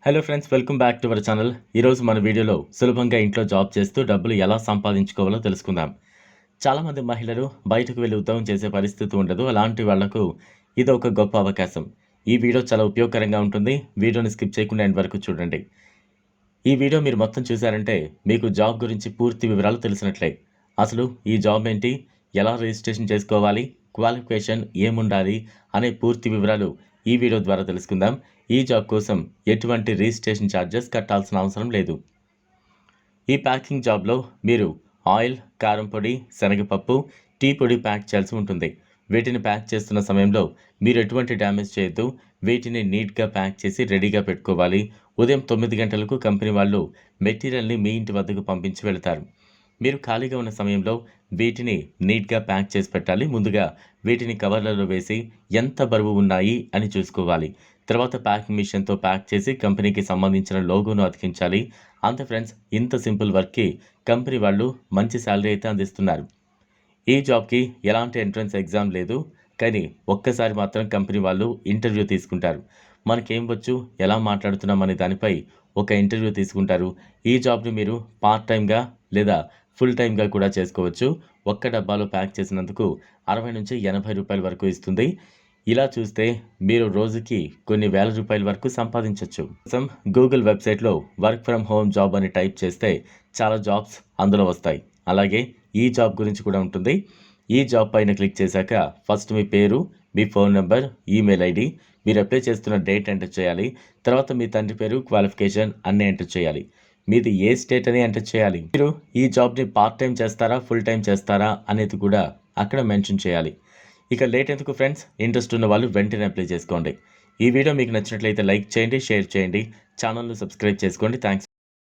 Hello friends, welcome back to our channel. ఈరోజు మన వీడియోలో సులభంగా ఇంట్లో జాబ్ చేస్తూ డబ్బులు ఎలా సంపాదించుకోవాలో తెలుసుకుందాం. చాలామంది మహిళలు బయటకు వెళ్ళి ఉద్యోగం చేసే పరిస్థితి ఉండదు. అలాంటి వాళ్లకు ఇది ఒక గొప్ప అవకాశం. ఈ వీడియో చాలా ఉపయోగకరంగా ఉంటుంది. వీడియోని స్కిప్ చేయకుండా ఎండ్ వరకు చూడండి. ఈ వీడియో మీరు మొత్తం చూసారంటే మీకు జాబ్ గురించి పూర్తి వివరాలు తెలిసినట్లే. అసలు ఈ జాబ్ ఏంటి, ఎలా రిజిస్ట్రేషన్ చేసుకోవాలి, క్వాలిఫికేషన్ ఏముండాలి అనే పూర్తి వివరాలు ఈ వీడియో ద్వారా తెలుసుకుందాం. ఈ జాబ్ కోసం ఎటువంటి రిజిస్ట్రేషన్ ఛార్జెస్ కట్టాల్సిన అవసరం లేదు. ఈ ప్యాకింగ్ జాబ్లో మీరు ఆయిల్, కారం పొడి, శనగపప్పు, టీ పొడి ప్యాక్ చేయాల్సి ఉంటుంది. వీటిని ప్యాక్ చేస్తున్న సమయంలో మీరు ఎటువంటి డ్యామేజ్ చేయొద్దు. వీటిని నీట్గా ప్యాక్ చేసి రెడీగా పెట్టుకోవాలి. ఉదయం 9 గంటలకు కంపెనీ వాళ్ళు మెటీరియల్ని మీ ఇంటి వద్దకు పంపించి వెళతారు. మీరు ఖాళీగా ఉన్న సమయంలో వీటిని నీట్గా ప్యాక్ చేసి పెట్టాలి. ముందుగా వీటిని కవర్లలో వేసి ఎంత బరువు ఉన్నాయి అని చూసుకోవాలి. తర్వాత ప్యాకింగ్ మిషన్తో ప్యాక్ చేసి కంపెనీకి సంబంధించిన లోగోను అతికించాలి. అంతే ఫ్రెండ్స్, ఇంత సింపుల్ వర్క్కి కంపెనీ వాళ్ళు మంచి శాలరీ అయితే అందిస్తున్నారు. ఈ జాబ్కి ఎలాంటి ఎంట్రన్స్ ఎగ్జామ్ లేదు, కానీ ఒక్కసారి మాత్రం కంపెనీ వాళ్ళు ఇంటర్వ్యూ తీసుకుంటారు. మనకేం వచ్చు, ఎలా మాట్లాడుతున్నాం అనే దానిపై ఒక ఇంటర్వ్యూ తీసుకుంటారు. ఈ జాబ్ని మీరు పార్ట్ టైంగా లేదా ఫుల్ టైంగా కూడా చేసుకోవచ్చు. ఒక్క డబ్బాలో ప్యాక్ చేసినందుకు 60 నుంచి 80 రూపాయల వరకు ఇస్తుంది. ఇలా చూస్తే మీరు రోజుకి కొన్ని వేల రూపాయల వరకు సంపాదించవచ్చు. గూగుల్ వెబ్సైట్లో వర్క్ ఫ్రమ్ హోమ్ జాబ్ అని టైప్ చేస్తే చాలా జాబ్స్ అందులో వస్తాయి. అలాగే ఈ జాబ్ గురించి కూడా ఉంటుంది. ఈ జాబ్ పైన క్లిక్ చేశాక ఫస్ట్ మీ పేరు, మీ ఫోన్ నెంబర్, ఈమెయిల్ ఐడి, మీరు అప్లై చేస్తున్న డేట్ ఎంటర్ చేయాలి. తర్వాత మీ తండ్రి పేరు, క్వాలిఫికేషన్ అన్నీ ఎంటర్ చేయాలి. మీది ఏ స్టేట్ అని ఎంటర్ చేయాలి. మీరు ఈ జాబ్ని పార్ట్ టైం చేస్తారా, ఫుల్ టైం చేస్తారా అనేది కూడా అక్కడ మెన్షన్ చేయాలి. ఇక లేట్ ఎందుకు ఫ్రెండ్స్, ఇంట్రెస్ట్ ఉన్న వాళ్ళు వెంటనే అప్లై చేసుకోండి. ఈ వీడియో మీకు నచ్చినట్లయితే లైక్ చేయండి, షేర్ చేయండి, ఛానల్ను సబ్స్క్రైబ్ చేసుకోండి. థ్యాంక్స్.